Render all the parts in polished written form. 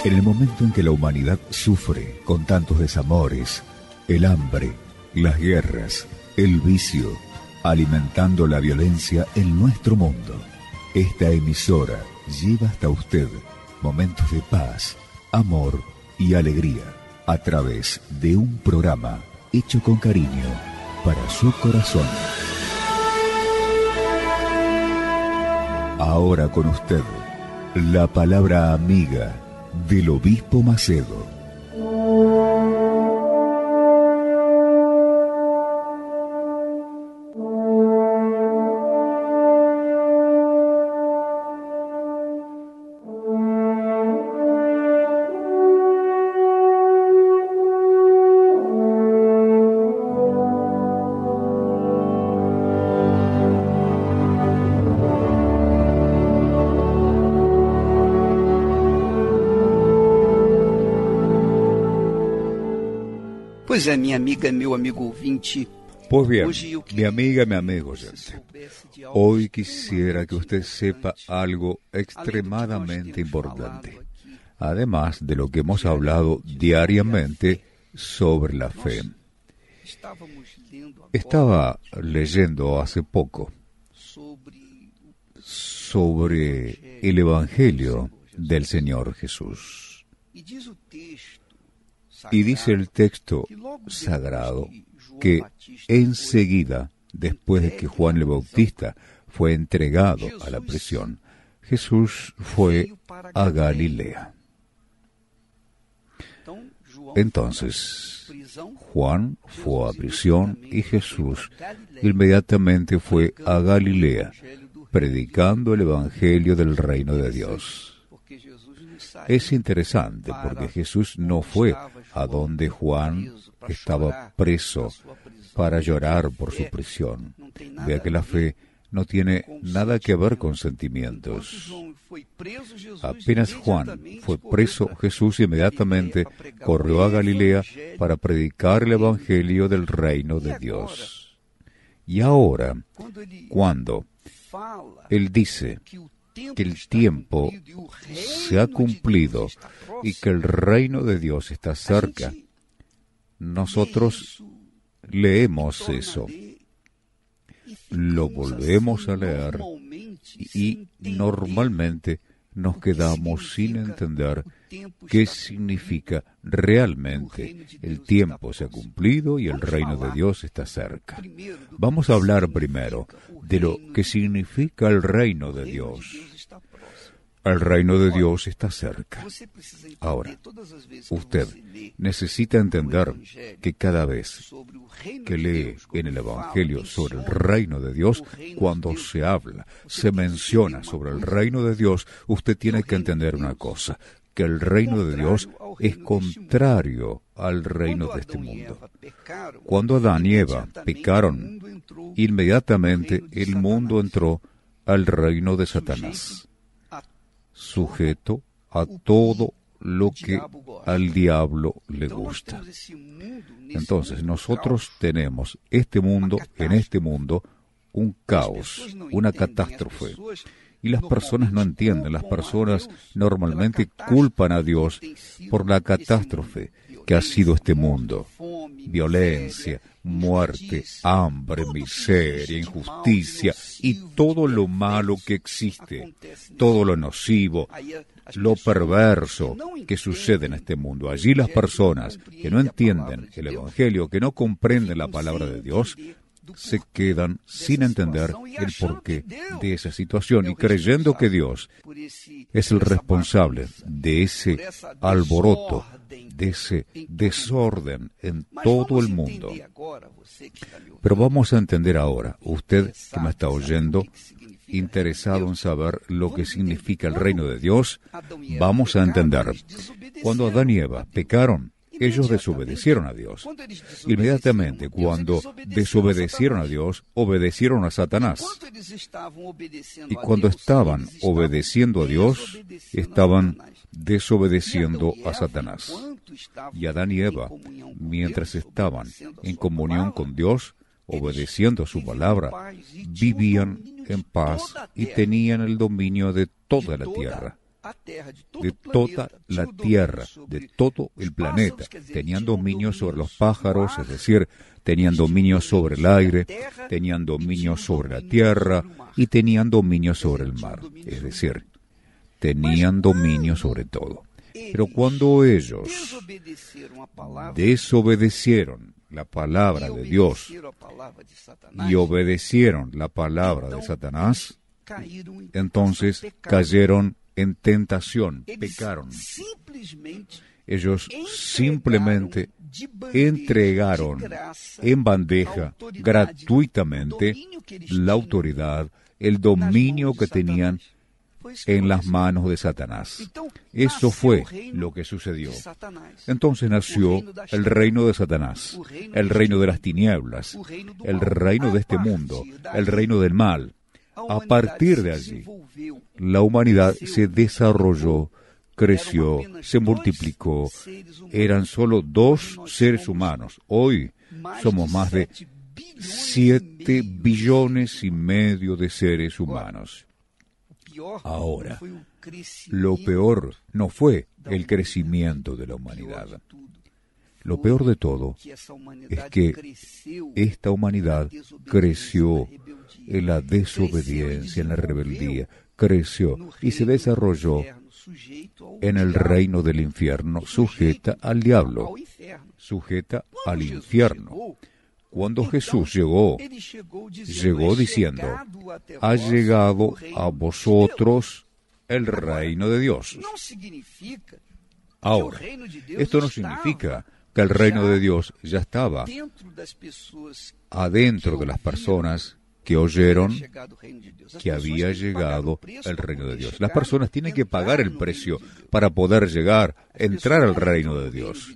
En el momento en que la humanidad sufre con tantos desamores, el hambre, las guerras, el vicio, alimentando la violencia en nuestro mundo, esta emisora lleva hasta usted momentos de paz, amor y alegría a través de un programa hecho con cariño para su corazón. Ahora con usted, la palabra amiga del Obispo Macedo. Pois é, minha amiga, meu amigo ouvinte. Pues bien, mi amiga, mi amigo oyente, hoy quisiera que usted sepa algo extremadamente importante, además de lo que hemos hablado diariamente sobre la fe. Estaba leyendo hace poco sobre el Evangelio del Señor Jesús. Y dice el texto sagrado que enseguida, después de que Juan el Bautista fue entregado a la prisión, Jesús fue a Galilea. Entonces, Juan fue a prisión y Jesús inmediatamente fue a Galilea, predicando el Evangelio del reino de Dios. Es interesante porque Jesús no fue a donde Juan estaba preso para llorar por su prisión. Vea que la fe no tiene nada que ver con sentimientos. Apenas Juan fue preso, Jesús inmediatamente corrió a Galilea para predicar el Evangelio del reino de Dios. Y ahora, cuando Él dice que el tiempo se ha cumplido y que el reino de Dios está cerca, nosotros leemos eso, lo volvemos a leer y normalmente nos quedamos sin entender qué significa realmente el tiempo se ha cumplido y el reino de Dios está cerca. Vamos a hablar primero de lo que significa el reino de Dios. El reino de Dios está cerca. Ahora, usted necesita entender que cada vez que lee en el Evangelio sobre el reino de Dios, cuando se habla, se menciona sobre el reino de Dios, usted tiene que entender una cosa, que el reino de Dios es contrario al reino de este mundo. Cuando Adán y Eva pecaron, inmediatamente el mundo entró al reino de Satanás, sujeto a todo lo que al diablo le gusta. Entonces nosotros tenemos en este mundo, un caos, una catástrofe. Y las personas no entienden, las personas normalmente culpan a Dios por la catástrofe que ha sido este mundo. Violencia, muerte, hambre, miseria, injusticia y todo lo malo que existe, todo lo nocivo, lo perverso que sucede en este mundo. Allí las personas que no entienden el Evangelio, que no comprenden la palabra de Dios, se quedan sin entender el porqué de esa situación y creyendo que Dios es el responsable de ese alboroto, de ese desorden en todo el mundo. Pero vamos a entender ahora, usted que me está oyendo, interesado en saber lo que significa el reino de Dios, vamos a entender. Cuando Adán y Eva pecaron, ellos desobedecieron a Dios. Inmediatamente, cuando desobedecieron a Dios, obedecieron a Satanás. Y cuando estaban obedeciendo a Dios, estaban desobedeciendo a Satanás. Y Adán y Eva, mientras estaban en comunión con Dios, obedeciendo a su palabra, vivían en paz y tenían el dominio de toda la tierra. de toda la tierra, de todo el planeta. Tenían dominio sobre los pájaros, es decir, tenían dominio sobre el aire, tenían dominio sobre la tierra y tenían dominio sobre el mar, es decir, tenían dominio sobre todo. Pero cuando ellos desobedecieron la palabra de Dios y obedecieron la palabra de Satanás, entonces cayeron en tentación, pecaron. Ellos simplemente entregaron en bandeja gratuitamente la autoridad, el dominio que tenían en las manos de Satanás. Eso fue lo que sucedió. Entonces nació el reino de Satanás, el reino de las tinieblas, el reino de este mundo, el reino del mal. A partir de allí, la humanidad se desarrolló, creció, se multiplicó. Eran solo 2 seres humanos. Hoy somos más de 7 billones y medio de seres humanos. Ahora, lo peor no fue el crecimiento de la humanidad. Lo peor de todo es que esta humanidad creció en la desobediencia, en la rebeldía, creció y se desarrolló en el reino del infierno, sujeta al diablo, sujeta al infierno. Cuando Jesús llegó diciendo, ha llegado a vosotros el reino de Dios. Ahora, esto no significa que el reino de Dios ya estaba adentro de las personas que oyeron que había llegado el reino de Dios. Las personas tienen que pagar el precio para poder entrar al reino de Dios.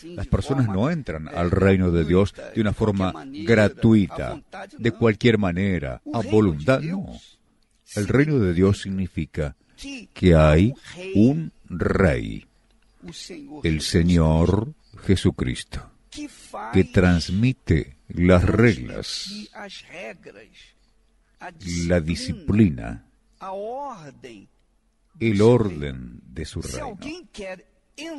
Las personas no entran al reino de Dios de una forma gratuita, de cualquier manera, a voluntad, no. El reino de Dios significa que hay un rey, el Señor Jesucristo, que transmite las reglas, la disciplina, el orden de su reino.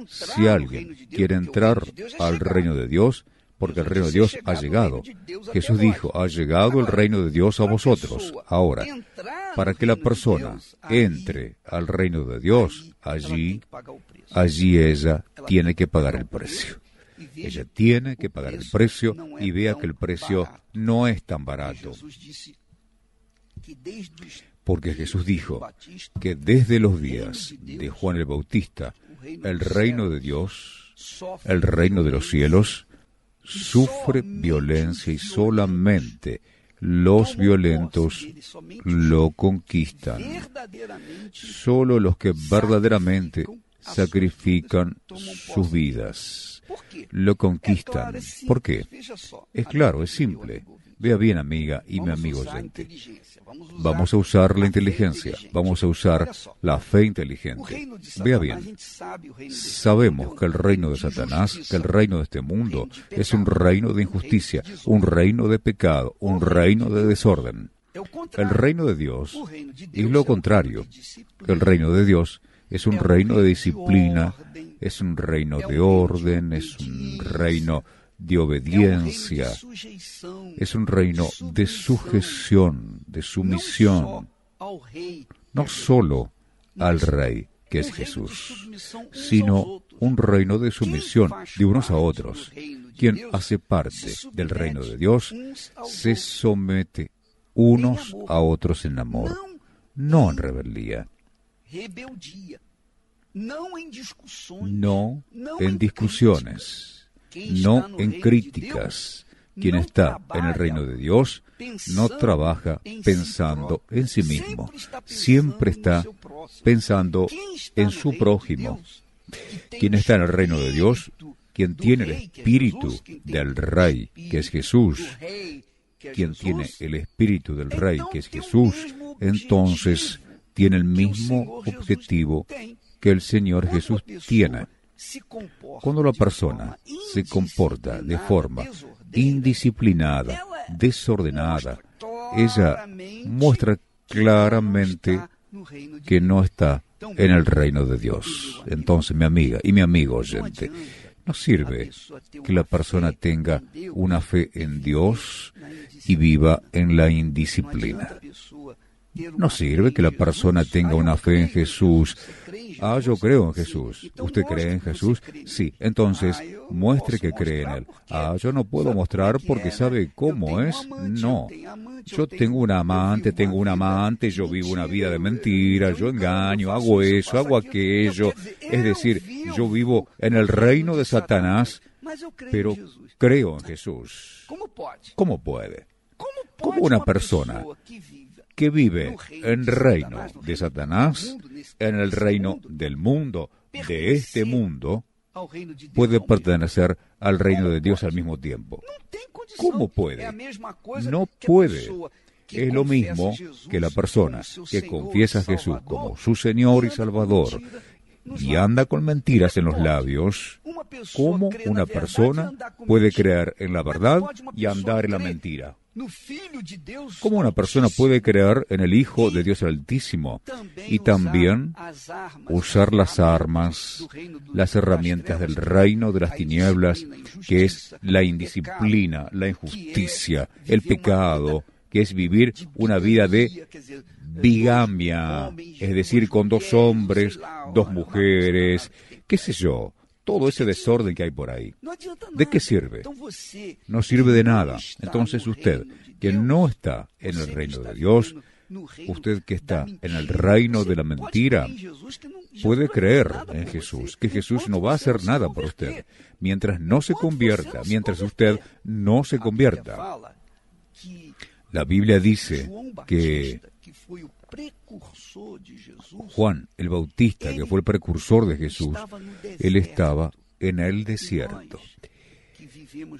Si alguien quiere entrar al reino de Dios, porque el reino de Dios ha llegado. Jesús dijo, ha llegado el reino de Dios a vosotros. Ahora, para que la persona entre al reino de Dios, allí ella tiene que pagar el precio. Ella tiene que pagar el precio y vea que el precio no es tan barato. Porque Jesús dijo que desde los días de Juan el Bautista, el reino de Dios, el reino de los cielos, sufre violencia y solamente los violentos lo conquistan. Solo los que verdaderamente sacrifican sus vidas lo conquistan. ¿Por qué? Es claro, es simple. Vea bien, amiga y mi amigo oyente. Vamos a usar la inteligencia, vamos a usar la fe inteligente. Vea bien, sabemos que el reino de Satanás, que el reino de este mundo, es un reino de injusticia, un reino de pecado, un reino de desorden. El reino de Dios es lo contrario. El reino de Dios es un reino de disciplina, es un reino de orden, es un reino de obediencia, es un reino de sujeción, de sumisión, no solo al Rey, que es Jesús, sino un reino de sumisión de unos a otros. Quien hace parte del reino de Dios se somete unos a otros en amor, no en rebeldía, no en discusiones, no en críticas. Quien está en el reino de Dios no trabaja pensando en sí mismo, siempre está pensando en su prójimo. Quien está en el reino de Dios, quien tiene el espíritu del Rey, que es Jesús, quien tiene el espíritu del Rey, que es Jesús, entonces tiene el mismo objetivo que el Señor Jesús tiene. Cuando la persona se comporta de forma indisciplinada, desordenada, ella muestra claramente que no está en el reino de Dios. Entonces, mi amiga y mi amigo oyente, no sirve que la persona tenga una fe en Dios y viva en la indisciplina. No sirve que la persona tenga una fe en Jesús. Yo creo en Jesús. ¿Usted cree en Jesús? Sí. Entonces, muestre que cree en Él. Yo no puedo mostrar porque sabe cómo es. No. Yo tengo un amante, yo vivo una vida de mentira, yo engaño, hago eso, hago aquello. Es decir, yo vivo en el reino de Satanás, pero creo en Jesús. ¿Cómo puede? ¿Cómo una persona que vive en el reino de Satanás, en el reino del mundo, de este mundo, puede pertenecer al reino de Dios al mismo tiempo? ¿Cómo puede? No puede. Es lo mismo que la persona que confiesa a Jesús como su Señor y Salvador y anda con mentiras en los labios. ¿Cómo una persona puede creer en la verdad y andar en la mentira? ¿Cómo una persona puede creer en el Hijo de Dios Altísimo y también usar las armas, las herramientas del reino de las tinieblas, que es la indisciplina, la injusticia, el pecado, que es vivir una vida de bigamia, es decir, con 2 hombres, 2 mujeres, qué sé yo? Todo ese desorden que hay por ahí. ¿De qué sirve? No sirve de nada. Entonces usted, que no está en el reino de Dios, usted que está en el reino de la mentira, puede creer en Jesús, que Jesús no va a hacer nada por usted, mientras no se convierta, mientras usted no se convierta. La Biblia dice que Juan el Bautista, que fue el precursor de Jesús, él estaba en el desierto.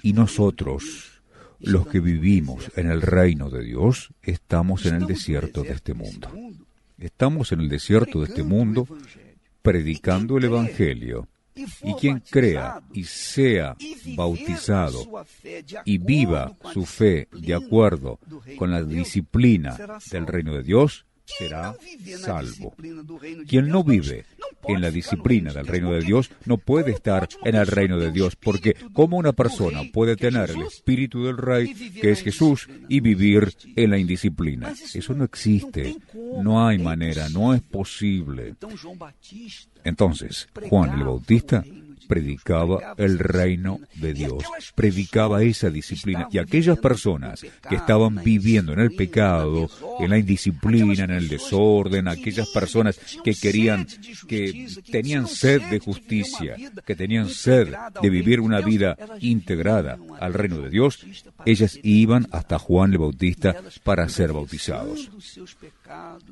Y nosotros, los que vivimos en el reino de Dios, estamos en el desierto de este mundo. Estamos en el desierto de este mundo predicando el Evangelio. Y quien crea y sea bautizado y viva su fe de acuerdo con la disciplina del reino de Dios, será salvo. Quien no vive en la disciplina del reino de Dios no puede estar en el reino de Dios, porque ¿cómo una persona puede tener el espíritu del Rey, que es Jesús, y vivir en la indisciplina? Eso no existe, no hay manera, no es posible. Entonces, Juan el Bautista predicaba el reino de Dios, predicaba esa disciplina, y aquellas personas que estaban viviendo en el pecado, en la indisciplina, en el desorden, aquellas personas que tenían sed de justicia, que tenían sed de vivir una vida integrada al reino de Dios, ellas iban hasta Juan el Bautista para ser bautizados.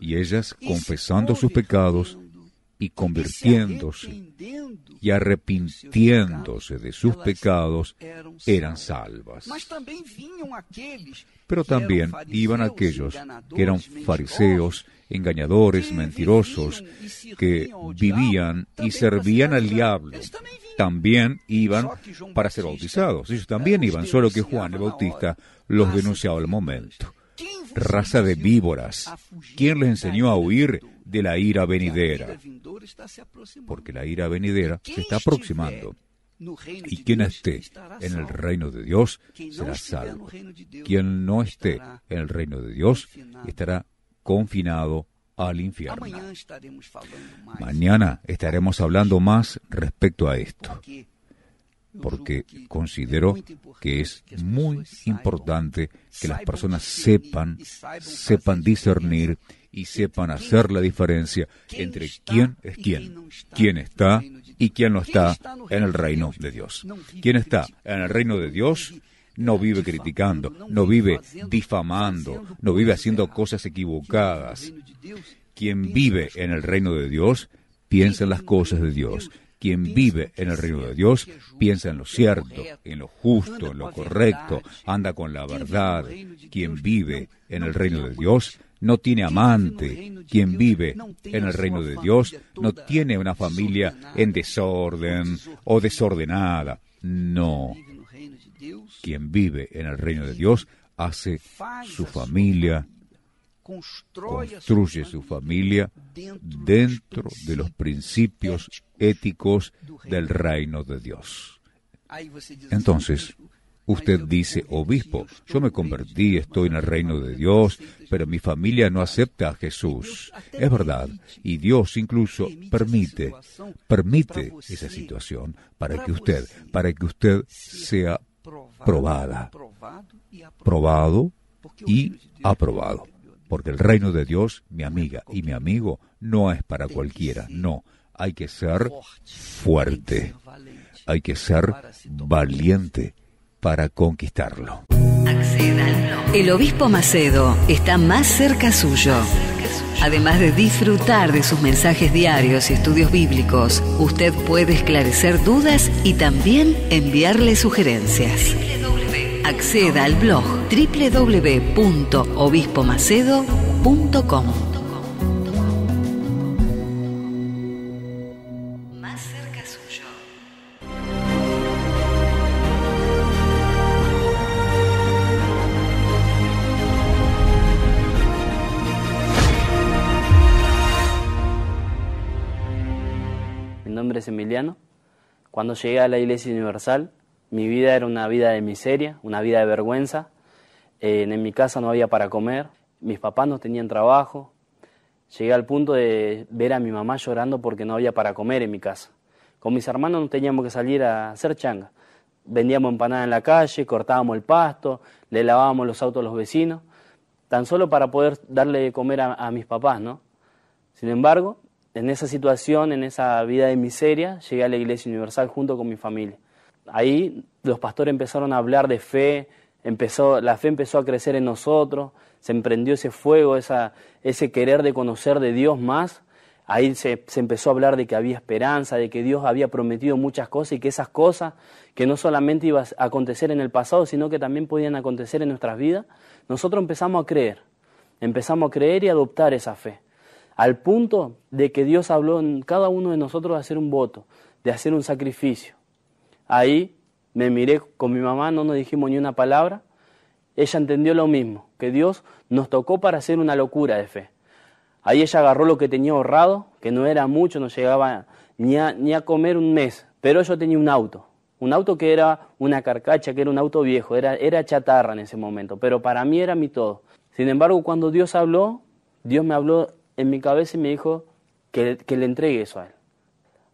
Y ellas, confesando sus pecados y convirtiéndose y arrepintiéndose de sus pecados, eran salvas. Pero también iban aquellos que eran fariseos, engañadores, mentirosos, que vivían y servían al diablo. También iban para ser bautizados. Ellos también iban, solo que Juan el Bautista los denunciaba al momento. Raza de víboras, ¿quién les enseñó a huir de la ira venidera? Porque la ira venidera se está aproximando. Y quien esté en el reino de Dios será salvo. Quien no esté en el reino de Dios estará confinado al infierno. Mañana estaremos hablando más respecto a esto, porque considero que es muy importante que las personas sepan discernir y sepan hacer la diferencia entre quién es quién está y quién no está en el reino de Dios. Quien está en el reino de Dios no vive criticando, no vive difamando, no vive haciendo cosas equivocadas. Quien vive en el reino de Dios piensa en las cosas de Dios. Quien vive en el reino de Dios piensa en lo cierto, en lo justo, en lo correcto, anda con la verdad. Quien vive en el reino de Dios no tiene amante. Quien vive en el reino de Dios no tiene una familia en desorden o desordenada. No. Quien vive en el reino de Dios hace su familia construye su familia dentro de los principios éticos del reino de Dios. Entonces, usted dice, obispo, yo me convertí, estoy en el reino de Dios, pero mi familia no acepta a Jesús. Es verdad, y Dios incluso permite esa situación para que usted sea probado y aprobado. Porque el reino de Dios, mi amiga y mi amigo, no es para cualquiera, no. Hay que ser fuerte, hay que ser valiente para conquistarlo. El obispo Macedo está más cerca suyo. Además de disfrutar de sus mensajes diarios y estudios bíblicos, usted puede esclarecer dudas y también enviarle sugerencias. Acceda al blog www.obispomacedo.com. Más cerca suyo. Mi nombre es Emiliano. Cuando llegué a la Iglesia Universal, mi vida era una vida de miseria, una vida de vergüenza. En mi casa no había para comer, mis papás no tenían trabajo. Llegué al punto de ver a mi mamá llorando porque no había para comer en mi casa. Con mis hermanos no teníamos que salir a hacer changa. Vendíamos empanadas en la calle, cortábamos el pasto, le lavábamos los autos a los vecinos, tan solo para poder darle de comer a mis papás, ¿no? Sin embargo, en esa situación, en esa vida de miseria, llegué a la Iglesia Universal junto con mi familia. Ahí los pastores empezaron a hablar de fe, la fe empezó a crecer en nosotros, se emprendió ese fuego, ese querer de conocer de Dios más. Ahí se empezó a hablar de que había esperanza, de que Dios había prometido muchas cosas y que esas cosas que no solamente iban a acontecer en el pasado, sino que también podían acontecer en nuestras vidas. Nosotros empezamos a creer y adoptar esa fe, al punto de que Dios habló en cada uno de nosotros de hacer un voto, de hacer un sacrificio. Ahí me miré con mi mamá, no nos dijimos ni una palabra. Ella entendió lo mismo, que Dios nos tocó para hacer una locura de fe. Ahí ella agarró lo que tenía ahorrado, que no era mucho, no llegaba ni a comer un mes. Pero yo tenía un auto que era una carcacha, que era un auto viejo, era chatarra en ese momento, pero para mí era mi todo. Sin embargo, cuando Dios me habló en mi cabeza y me dijo que le entregue eso a Él.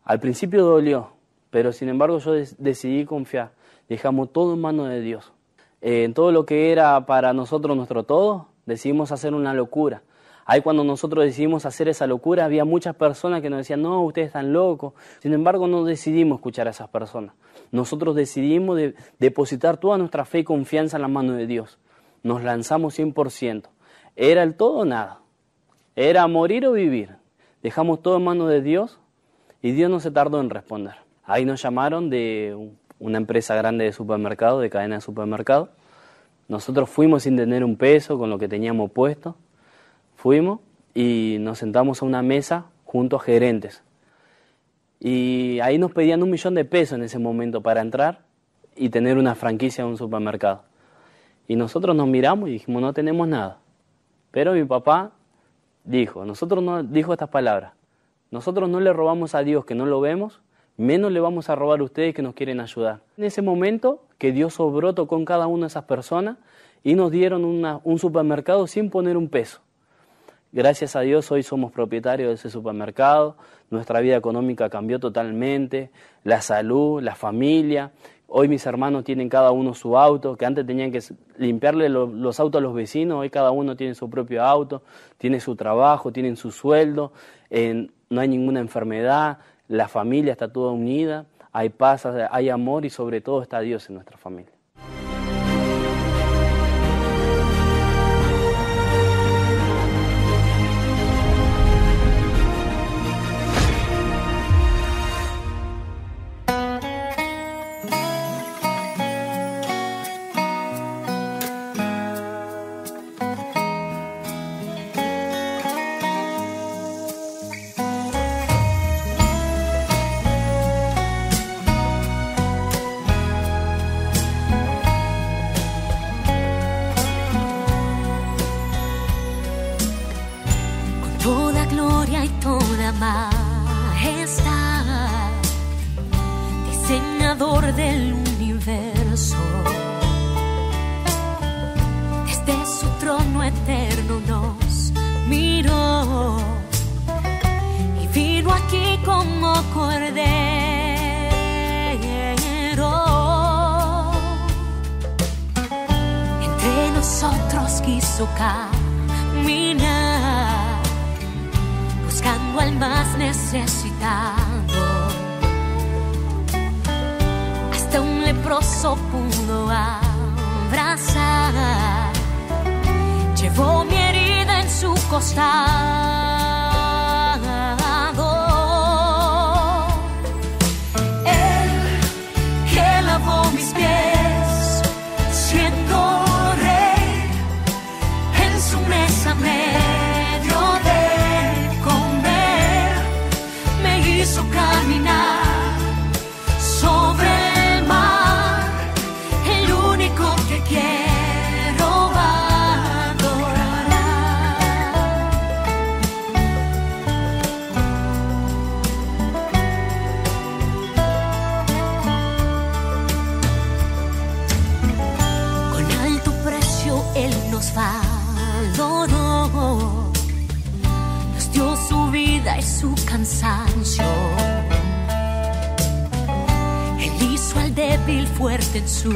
Al principio dolió, pero sin embargo yo decidí confiar. Dejamos todo en manos de Dios. En todo lo que era para nosotros nuestro todo, decidimos hacer una locura. Ahí cuando nosotros decidimos hacer esa locura, había muchas personas que nos decían, no, ustedes están locos. Sin embargo, no decidimos escuchar a esas personas. Nosotros decidimos depositar toda nuestra fe y confianza en las manos de Dios. Nos lanzamos 100%. Era el todo o nada. Era morir o vivir. Dejamos todo en manos de Dios y Dios no se tardó en responder. Ahí nos llamaron de una empresa grande de supermercado, de cadena de supermercado. Nosotros fuimos sin tener un peso, con lo que teníamos puesto. Fuimos y nos sentamos a una mesa junto a gerentes. Y ahí nos pedían 1 millón de pesos en ese momento para entrar y tener una franquicia en un supermercado. Y nosotros nos miramos y dijimos, no tenemos nada. Pero mi papá dijo estas palabras: nosotros no le robamos a Dios que no lo vemos, menos le vamos a robar a ustedes que nos quieren ayudar. En ese momento que Dios obró, tocó en cada una de esas personas y nos dieron un supermercado sin poner un peso. Gracias a Dios hoy somos propietarios de ese supermercado, nuestra vida económica cambió totalmente, la salud, la familia. Hoy mis hermanos tienen cada uno su auto, que antes tenían que limpiarle los autos a los vecinos, hoy cada uno tiene su propio auto, tiene su trabajo, tienen su sueldo, no hay ninguna enfermedad, la familia está toda unida, hay paz, hay amor y sobre todo está Dios en nuestra familia. la majestad, diseñador del universo. Desde su trono eterno nos miró y vino aquí como cordero. Entre nosotros quiso caminar, buscando al más necesitado. Hasta un leproso pudo abrazar. Llevó mi herida en su costado. Él que lavó mis pies, siendo rey, en su mesa me dio de comer, me hizo caminar sobre el mar, el único que quiero adorar. Con alto precio Él nos valoró, nos dio su vida y su cansancio. Él hizo al débil fuerte en su